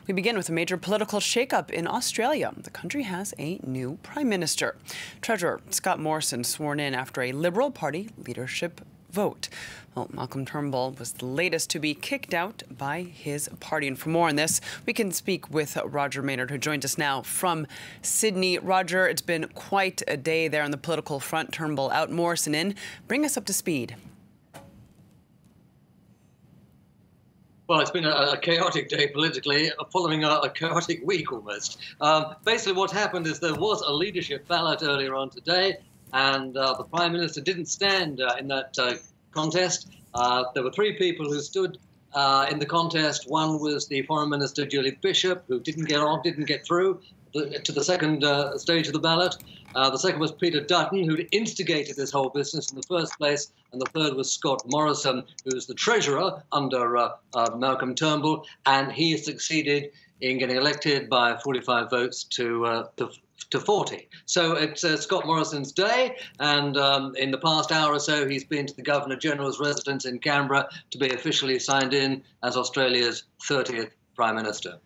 We begin with a major political shakeup in Australia. The country has a new Prime Minister. Treasurer Scott Morrison sworn in after a Liberal Party leadership vote. Well, Malcolm Turnbull was the latest to be kicked out by his party. And for more on this, we can speak with Roger Maynard, who joins us now from Sydney. Roger, it's been quite a day there on the political front. Turnbull out, Morrison in. Bring us up to speed. Well, it's been a chaotic day politically, following a chaotic week almost. Basically, what happened is there was a leadership ballot earlier on today, and the Prime Minister didn't stand in that contest. There were three people who stood in the contest. One was the Foreign Minister, Julie Bishop, who didn't get through to the second stage of the ballot. The second was Peter Dutton, who'd instigated this whole business in the first place. And the third was Scott Morrison, who's the treasurer under Malcolm Turnbull. And he succeeded in getting elected by 45 votes to 40. So it's Scott Morrison's day. And in the past hour or so, he's been to the Governor-General's residence in Canberra to be officially signed in as Australia's 30th Prime Minister.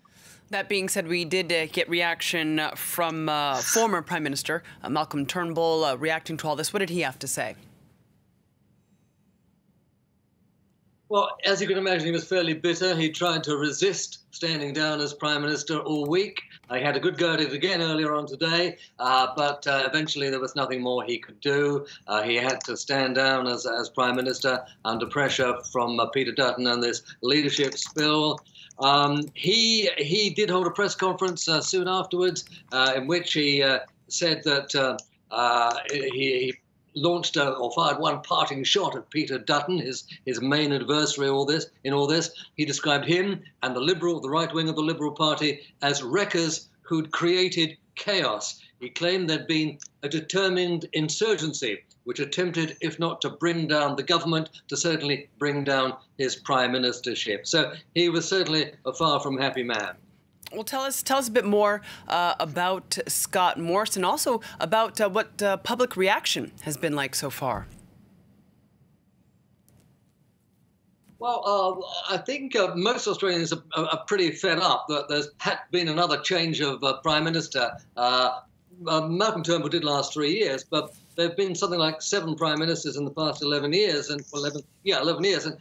That being said, we did get reaction from former Prime Minister Malcolm Turnbull reacting to all this. What did he have to say? Well, as you can imagine, he was fairly bitter. He tried to resist standing down as Prime Minister all week. He had a good go at it again earlier on today, but eventually there was nothing more he could do. He had to stand down as Prime Minister under pressure from Peter Dutton and this leadership spill. He did hold a press conference soon afterwards in which he said that he launched or fired one parting shot at Peter Dutton, his main adversary in all this. He described him and the right wing of the Liberal Party as wreckers who'd created chaos. He claimed there'd been a determined insurgency which attempted, if not to bring down the government, to certainly bring down his prime ministership. So he was certainly a far from happy man. Well, tell us a bit more about Scott Morrison, also about what public reaction has been like so far. Well, I think most Australians are pretty fed up that there's been another change of Prime Minister. Malcolm Turnbull did last 3 years, but there have been something like 7 prime ministers in the past 11 years, and 11 years, and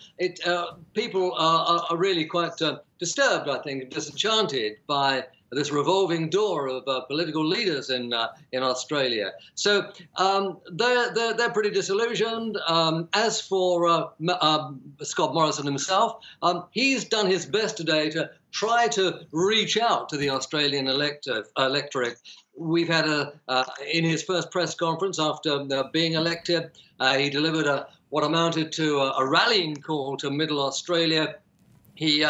people are really quite disturbed, I think, and disenchanted by this revolving door of political leaders in Australia. So they're pretty disillusioned. As for Scott Morrison himself, he's done his best today to try to reach out to the Australian electorate. We've had in his first press conference after being elected, he delivered what amounted to a rallying call to Middle Australia. He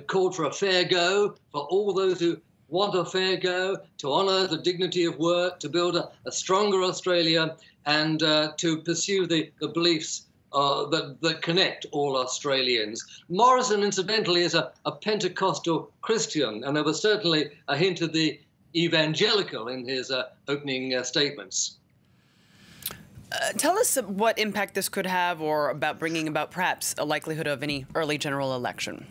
called for a fair go for all those who want a fair go, to honour the dignity of work, to build a stronger Australia, and to pursue the beliefs that connect all Australians. Morrison, incidentally, is a Pentecostal Christian, and there was certainly a hint of the evangelical in his opening statements. Tell us what impact this could have, or about bringing about perhaps a likelihood of any early general election.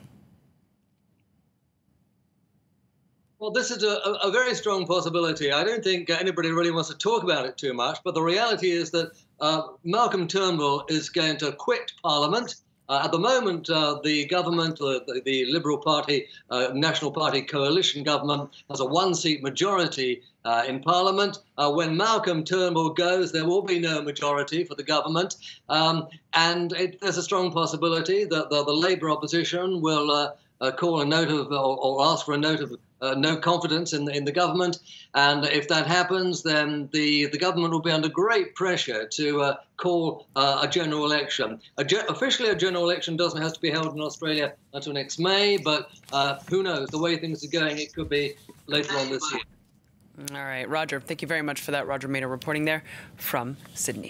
Well, this is a very strong possibility. I don't think anybody really wants to talk about it too much, but the reality is that Malcolm Turnbull is going to quit Parliament. At the moment, the government, the Liberal Party, National Party coalition government, has a 1-seat majority in Parliament. When Malcolm Turnbull goes, there will be no majority for the government. And there's a strong possibility that the Labour opposition will call a note of, or ask for a note of no confidence in the government. And if that happens, then the government will be under great pressure to call a general election. Officially, a general election doesn't have to be held in Australia until next May, but who knows? The way things are going, it could be later on this year. All right, Roger, thank you very much for that. Roger Maynard reporting there from Sydney.